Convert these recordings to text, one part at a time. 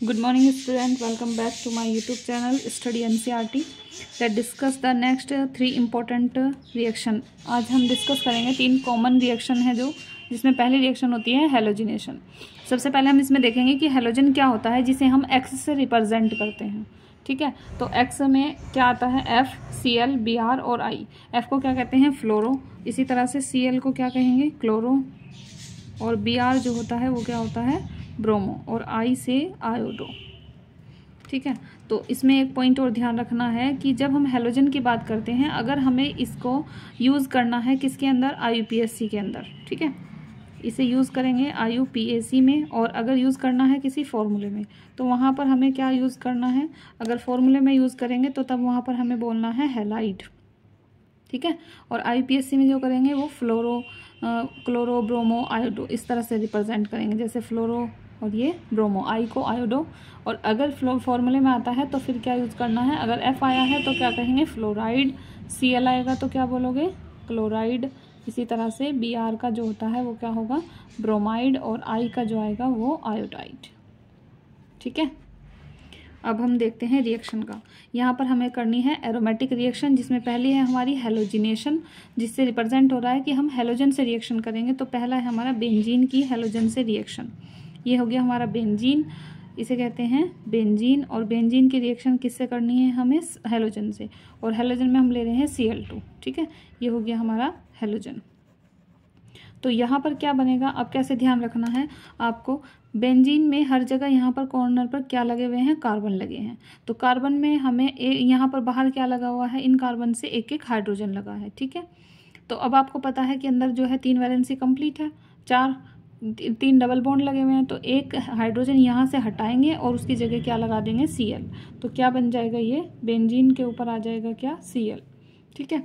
Good morning student, welcome back to my YouTube channel Study NCERT. Let's discuss the next three important reaction. आज हम discuss करेंगे तीन common reaction है जिसमें पहली रिएक्शन होती है हेलोजिनेशन। सबसे पहले हम इसमें देखेंगे कि हेलोजन क्या होता है, जिसे हम X से रिप्रेजेंट करते हैं। ठीक है, तो X में क्या आता है, F, Cl, Br और I। F को क्या कहते हैं, फ्लोरो। इसी तरह से Cl को क्या कहेंगे, क्लोरो। और Br जो होता है वो क्या होता है, ब्रोमो। और I से आयोडो। ठीक है, तो इसमें एक पॉइंट और ध्यान रखना है कि जब हम हेलोजन की बात करते हैं, अगर हमें इसको यूज़ करना है किसके अंदर, IUPAC के अंदर। ठीक है, इसे यूज़ करेंगे IUPAC में। और अगर यूज़ करना है किसी फॉर्मूले में तो वहाँ पर हमें क्या यूज़ करना है, अगर फॉर्मूले में यूज़ करेंगे तो तब वहाँ पर हमें बोलना है हैलाइड। ठीक है, और IUPAC में जो करेंगे वो फ्लोरो, क्लोरो, ब्रोमो, आयोडो इस तरह से रिप्रेजेंट करेंगे, जैसे फ्लोरो और ये ब्रोमो, आई को आयोडो। और अगर फॉर्मूले में आता है तो फिर क्या यूज़ करना है, अगर F आया है तो क्या कहेंगे, फ्लोराइड। Cl आएगा तो क्या बोलोगे, क्लोराइड। इसी तरह से Br का जो होता है वो क्या होगा, ब्रोमाइड। और I का जो आएगा वो आयोडाइड। ठीक है, अब हम देखते हैं रिएक्शन का। यहाँ पर हमें करनी है एरोमेटिक रिएक्शन, जिसमें पहली है हमारी हेलोजिनेशन, जिससे रिप्रेजेंट हो रहा है कि हम हेलोजन से रिएक्शन करेंगे। तो पहला है हमारा बेंजीन की हेलोजन से रिएक्शन। ये हो गया हमारा बेंजीन, इसे कहते हैं बेंजीन। और बेंजीन की रिएक्शन किससे करनी है हमें, हेलोजन से। और हेलोजन में हम ले रहे हैं Cl2। ठीक है, ये हो गया हमारा हेलोजन। तो यहाँ पर क्या बनेगा, अब कैसे ध्यान रखना है आपको, बेंजीन में हर जगह यहाँ पर कॉर्नर पर क्या लगे हुए हैं, कार्बन लगे हैं। तो कार्बन में हमें यहाँ पर बाहर क्या लगा हुआ है, इन कार्बन से एक एक हाइड्रोजन लगा है। ठीक है, तो अब आपको पता है कि अंदर जो है 3 वैलेंसी कंप्लीट है, 3 डबल बॉन्ड लगे हुए हैं। तो एक हाइड्रोजन यहाँ से हटाएंगे और उसकी जगह क्या लगा देंगे, Cl। तो क्या बन जाएगा, ये बेंजीन के ऊपर आ जाएगा क्या, Cl। ठीक है,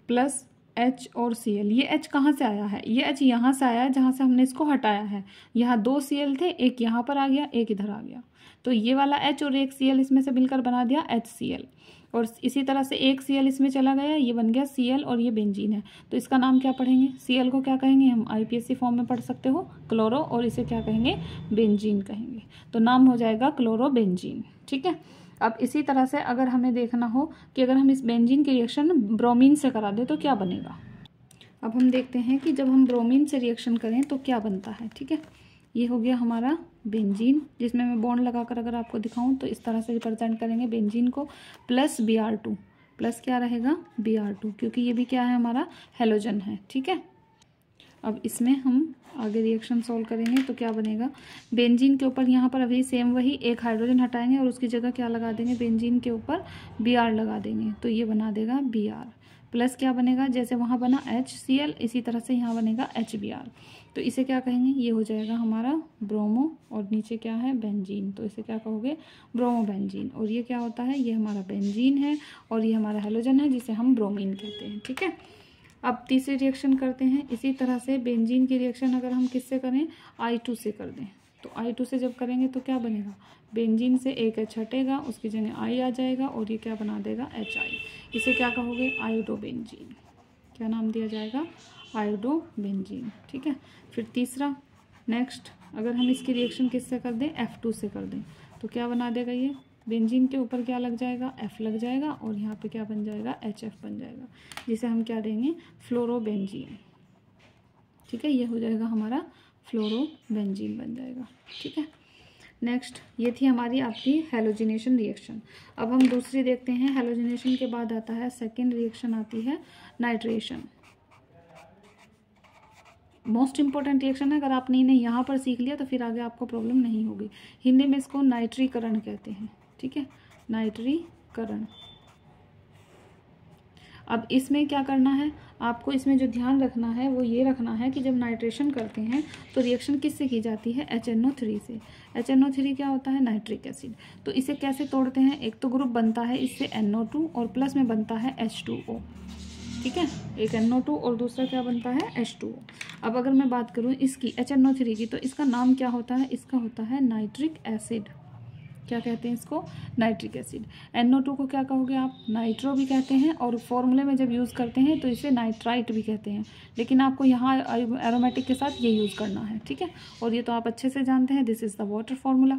प्लस H और Cl। ये H कहाँ से आया है, ये H यहाँ से आया है जहाँ से हमने इसको हटाया है। यहाँ 2 Cl थे, एक यहाँ पर आ गया, एक इधर आ गया। तो ये वाला H और एक Cl इसमें से मिलकर बना दिया HCl। और इसी तरह से एक Cl इसमें चला गया, ये बन गया Cl। और ये बेंजीन है तो इसका नाम क्या पढ़ेंगे, Cl को क्या कहेंगे हम, IUPAC फॉर्म में पढ़ सकते हो, क्लोरो। और इसे क्या कहेंगे, बेंजीन कहेंगे। तो नाम हो जाएगा क्लोरो बेंजीन। ठीक है, अब इसी तरह से अगर हमें देखना हो कि अगर हम इस बेंजीन की रिएक्शन ब्रोमीन से करा दें तो क्या बनेगा। अब हम देखते हैं कि जब हम ब्रोमीन से रिएक्शन करें तो क्या बनता है। ठीक है, ये हो गया हमारा बेंजीन, जिसमें मैं बॉन्ड लगाकर अगर आपको दिखाऊं तो इस तरह से रिप्रेजेंट करेंगे बेंजीन को, प्लस Br2। प्लस क्या रहेगा, Br2, क्योंकि ये भी क्या है, हमारा हेलोजन है। ठीक है, अब इसमें हम आगे रिएक्शन सॉल्व करेंगे तो क्या बनेगा, बेंजीन के ऊपर यहाँ पर अभी सेम वही एक हाइड्रोजन हटाएंगे और उसकी जगह क्या लगा देंगे, बेंजीन के ऊपर Br लगा देंगे। तो ये बना देगा Br। प्लस क्या बनेगा, जैसे वहाँ बना HCl, इसी तरह से यहाँ बनेगा HBr। तो इसे क्या कहेंगे, ये हो जाएगा हमारा ब्रोमो। और नीचे क्या है, बेंजीन। तो इसे क्या कहोगे, ब्रोमो बेंजीन। और ये क्या होता है, ये हमारा बेंजीन है और ये हमारा हेलोजन है जिसे हम ब्रोमीन कहते हैं। ठीक है, अब तीसरी रिएक्शन करते हैं। इसी तरह से बेंजीन की रिएक्शन अगर हम किससे करें, I2 से कर दें। तो I2 से जब करेंगे तो क्या बनेगा, बेंजीन से एक H हटेगा, उसकी जगह I आ जाएगा और ये क्या बना देगा, HI। इसे क्या कहोगे, आयोडो बेंजीन। क्या नाम दिया जाएगा, आयोडो बेंजीन। ठीक है, फिर तीसरा नेक्स्ट, अगर हम इसकी रिएक्शन किससे कर दें, F2 से कर दें तो क्या बना देगा, ये बेंजीन के ऊपर क्या लग जाएगा, F लग जाएगा। और यहाँ पे क्या बन जाएगा, HF बन जाएगा, जिसे हम क्या देंगे, फ्लोरोबेंजीन। ठीक है, ये हो जाएगा हमारा फ्लोरोबेंजीन बन जाएगा। ठीक है, नेक्स्ट ये थी हमारी आपकी हेलोजिनेशन रिएक्शन। अब हम दूसरी देखते हैं। हेलोजिनेशन के बाद आता है सेकेंड रिएक्शन, आती है नाइट्रेशन। मोस्ट इंपॉर्टेंट रिएक्शन है, अगर आपने इन्हें यहाँ पर सीख लिया तो फिर आगे आपको प्रॉब्लम नहीं होगी। हिंदी में इसको नाइट्रीकरण कहते हैं। ठीक है, नाइट्रीकरण। अब इसमें क्या करना है आपको, इसमें जो ध्यान रखना है वो ये रखना है कि जब नाइट्रेशन करते हैं तो रिएक्शन किससे की जाती है, HNO3 से। HNO3 क्या होता है, नाइट्रिक एसिड। तो इसे कैसे तोड़ते हैं, एक तो ग्रुप बनता है इससे NO2 और प्लस में बनता है H2O। ठीक है, एक NO2 और दूसरा क्या बनता है, H2O। अब अगर मैं बात करूँ इसकी HNO3 की, तो इसका नाम क्या होता है, इसका होता है नाइट्रिक एसिड। क्या कहते हैं इसको, नाइट्रिक एसिड। NO2 को क्या कहोगे आप, नाइट्रो भी कहते हैं। और फॉर्मूले में जब यूज़ करते हैं तो इसे नाइट्राइट भी कहते हैं। लेकिन आपको यहाँ एरोमेटिक के साथ ये यूज़ करना है। ठीक है, और ये तो आप अच्छे से जानते हैं, this is the water formula.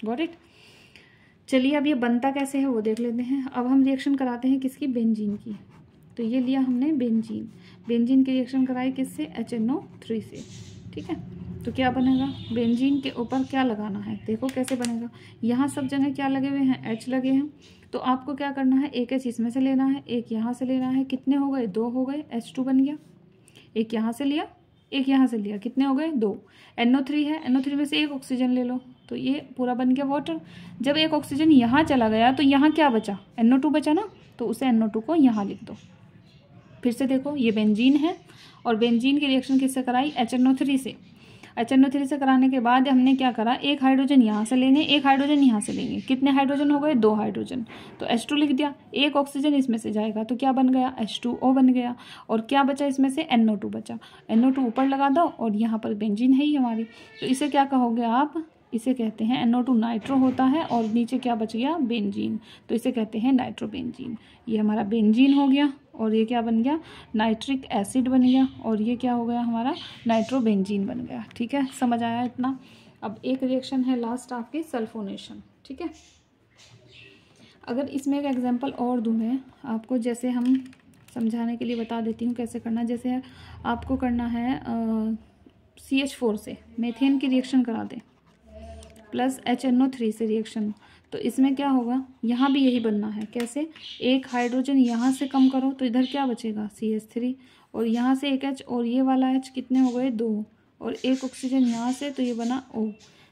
Got it. चलिए अब ये बनता कैसे है वो देख लेते हैं। अब हम रिएक्शन कराते हैं किसकी, बेंजीन की। तो ये लिया हमने बेंजीन, बेंजीन की रिएक्शन कराई किससे, HNO3 से, ठीक है। तो क्या बनेगा, बेंजीन के ऊपर क्या लगाना है, देखो कैसे बनेगा। यहाँ सब जगह क्या लगे हुए हैं, H लगे हैं। तो आपको क्या करना है, एक H इसमें से लेना है, एक यहाँ से लेना है। कितने हो गए, 2 हो गए, H2 बन गया। एक यहाँ से लिया, एक यहाँ से लिया, कितने हो गए, 2। NO3 है, NO3 में से एक ऑक्सीजन ले लो, तो ये पूरा बन गया वाटर। जब एक ऑक्सीजन यहाँ चला गया तो यहाँ क्या बचा, NO2 बचा ना, तो उसे NO2 को यहाँ लिख दो। फिर से देखो, ये बेंजीन है और बेंजीन की रिएक्शन किससे कराई, HNO3 से। HNO3 से कराने के बाद हमने क्या करा, एक हाइड्रोजन यहाँ से लेंगे, एक हाइड्रोजन यहाँ से लेंगे। कितने हाइड्रोजन हो गए, 2 हाइड्रोजन। तो H2 लिख दिया, एक ऑक्सीजन इसमें से जाएगा तो क्या बन गया, H2O बन गया। और क्या बचा इसमें से, NO2 बचा। NO2 ऊपर लगा दो और यहाँ पर बेंजीन है ही हमारी। तो इसे क्या कहोगे आप, इसे कहते हैं NO2 नाइट्रो होता है और नीचे क्या बच गया, बेंजीन। तो इसे कहते हैं नाइट्रोबेंजीन। ये हमारा बेंजीन हो गया और ये क्या बन गया, नाइट्रिक एसिड बन गया। और ये क्या हो गया हमारा, नाइट्रोबेंजीन बन गया। ठीक है, समझ आया इतना। अब एक रिएक्शन है लास्ट आपकी, सल्फोनेशन। ठीक है, अगर इसमें एक एग्जांपल और दूँ मैं आपको, जैसे हम समझाने के लिए बता देती हूँ कैसे करना। जैसे आपको करना है CH4 से मेथेन की रिएक्शन करा दें प्लस HNO3 से रिएक्शन, तो इसमें क्या होगा, यहाँ भी यही बनना है। कैसे, एक हाइड्रोजन यहाँ से कम करो तो इधर क्या बचेगा, CH3, और यहाँ से एक H और ये वाला H कितने हो गए, 2, और एक ऑक्सीजन यहाँ से तो ये बना O।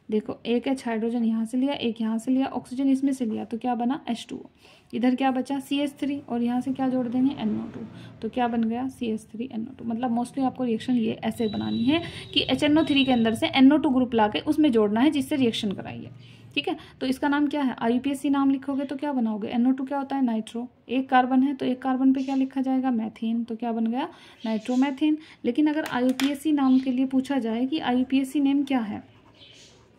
देखो, एक H हाइड्रोजन यहाँ से लिया, एक यहाँ से लिया, ऑक्सीजन इसमें से लिया तो क्या बना, H2O। इधर क्या बचा, CH3, और यहाँ से क्या जोड़ देंगे, NO2, तो क्या बन गया, CH3NO2। मतलब मोस्टली आपको रिएक्शन ये ऐसे बनानी है कि HNO3 के अंदर से NO2 ग्रुप ला के उसमें जोड़ना है जिससे रिएक्शन कराइए। ठीक है, तो इसका नाम क्या है, IUPAC नाम लिखोगे तो क्या बनाओगे, NO2 क्या होता है, नाइट्रो, एक कार्बन है तो एक कार्बन पे क्या लिखा जाएगा, मैथेन, तो क्या बन गया, नाइट्रोमैथेन। लेकिन अगर IUPAC नाम के लिए पूछा जाए कि IUPAC नेम क्या है,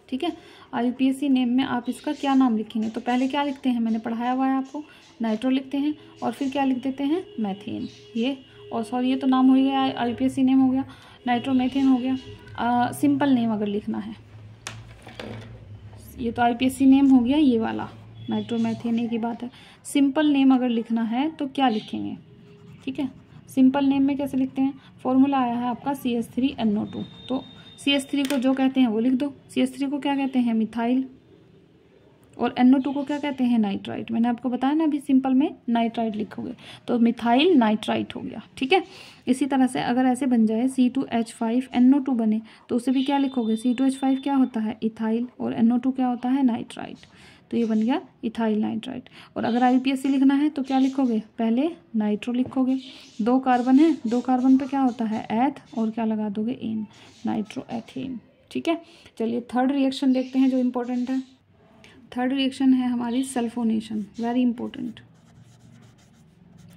ठीक है, IUPAC नेम में आप इसका क्या नाम लिखेंगे, तो पहले क्या लिखते हैं, मैंने पढ़ाया हुआ है आपको, नाइट्रो लिखते हैं और फिर क्या लिख देते हैं, मैथेन। ये, और सॉरी ये तो नाम हो गया, IUPAC नेम हो गया, नाइट्रोमेथेन हो गया। सिंपल नेम अगर लिखना है, ये तो IUPAC नेम हो गया, ये वाला नाइट्रोमेथेन एक ही बात है। सिंपल नेम अगर लिखना है तो क्या लिखेंगे, ठीक है, सिंपल नेम में कैसे लिखते हैं, फॉर्मूला आया है आपका CH3NO2, तो CH3 को जो कहते हैं वो लिख दो। CH3 को क्या कहते हैं, मिथाइल, और NO2 को क्या कहते हैं, नाइट्राइट। मैंने आपको बताया ना अभी, सिंपल में नाइट्राइट लिखोगे तो मिथाइल नाइट्राइट हो गया। ठीक है, इसी तरह से अगर ऐसे बन जाए C2H5NO2 बने तो उसे भी क्या लिखोगे, C2H5 क्या होता है, इथाइल, और NO2 क्या होता है, नाइट्राइट, तो ये बन गया इथाइल नाइट्राइट। और अगर IUPAC लिखना है तो क्या लिखोगे, पहले नाइट्रो लिखोगे, 2 कार्बन है, 2 कार्बन पे क्या होता है, एथ, और क्या लगा दोगे, एन, नाइट्रोएथेन। ठीक है, चलिए थर्ड रिएक्शन देखते हैं जो इम्पोर्टेंट है। थर्ड रिएक्शन है हमारी सल्फोनेशन, वेरी इंपॉर्टेंट।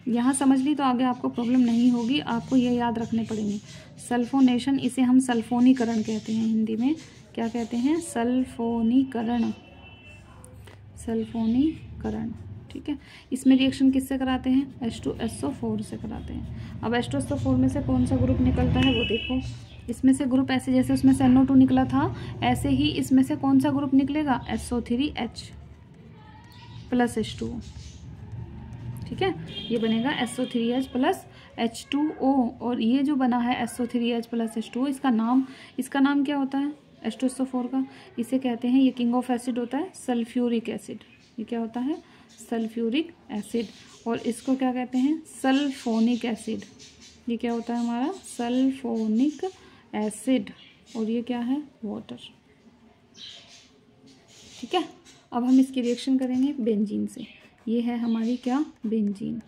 यहाँ समझ ली तो आगे आपको प्रॉब्लम नहीं होगी, आपको ये याद रखने पड़ेंगे। सल्फोनेशन, इसे हम सल्फोनीकरण कहते हैं, हिंदी में क्या कहते हैं, सल्फोनीकरण, सल्फोनीकरण। ठीक है, इसमें रिएक्शन किससे कराते हैं, H2SO4 से कराते हैं। अब H2SO4 में से कौन सा ग्रुप निकलता है वो देखो, इसमें से ग्रुप ऐसे, जैसे उसमें से NO2 निकला था ऐसे ही इसमें से कौन सा ग्रुप निकलेगा, SO3H प्लस H2O। ठीक है, ये बनेगा SO3H प्लस H2O, और ये जो बना है SO3H प्लस H2O, इसका नाम क्या होता है, H2SO4 का, इसे कहते हैं, ये किंग ऑफ एसिड होता है, सल्फ्यूरिक एसिड। ये क्या होता है, सल्फ्यूरिक एसिड, और इसको क्या कहते हैं, सल्फोनिक एसिड। ये क्या होता है हमारा, सल्फोनिक एसिड, और ये क्या है, वाटर। ठीक है, अब हम इसकी रिएक्शन करेंगे बेंजीन से। ये है हमारी क्या, बेंजीन।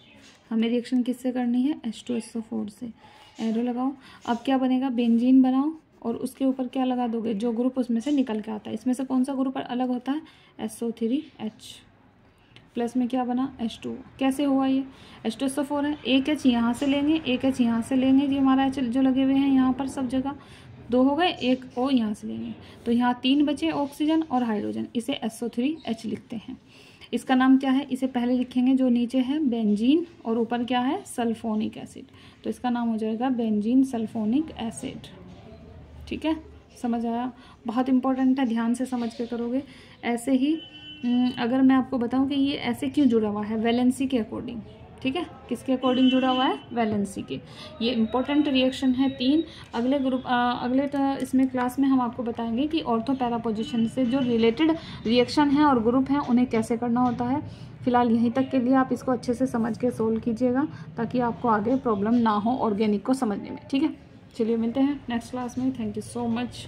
हमें रिएक्शन किससे करनी है, H2SO4 से। एरो लगाओ, अब क्या बनेगा, बेंजीन बनाओ और उसके ऊपर क्या लगा दोगे, जो ग्रुप उसमें से निकल के आता है। इसमें से कौन सा ग्रुप अलग होता है, SO3H प्लस में क्या बना, H2O। कैसे हुआ ये, H2SO4 है, एक H यहाँ से लेंगे, एक H यहाँ से लेंगे, ये हमारा H जो लगे हुए हैं यहाँ पर सब जगह, 2 हो गए, एक O यहाँ से लेंगे, तो यहाँ 3 बचे, ऑक्सीजन और हाइड्रोजन, इसे SO3H लिखते हैं। इसका नाम क्या है, इसे पहले लिखेंगे, जो नीचे है बेंजीन और ऊपर क्या है, सल्फोनिक एसिड, तो इसका नाम हो जाएगा बेंजीन सल्फोनिक एसिड। ठीक है, समझ आया? बहुत इंपॉर्टेंट है, ध्यान से समझ के करोगे। ऐसे ही अगर मैं आपको बताऊं कि ये ऐसे क्यों जुड़ा हुआ है, वैलेंसी के अकॉर्डिंग, ठीक है, किसके अकॉर्डिंग जुड़ा हुआ है, वैलेंसी के। ये इंपॉर्टेंट रिएक्शन है 3। अगले इसमें क्लास में हम आपको बताएंगे कि ऑर्थो पैरा पोजीशन से जो रिलेटेड रिएक्शन है और ग्रुप हैं उन्हें कैसे करना होता है। फिलहाल यहीं तक के लिए आप इसको अच्छे से समझ के सोल्व कीजिएगा ताकि आपको आगे प्रॉब्लम ना हो ऑर्गेनिक को समझने में, ठीक है। चलिए मिलते हैं नेक्स्ट क्लास में। Thank you so much.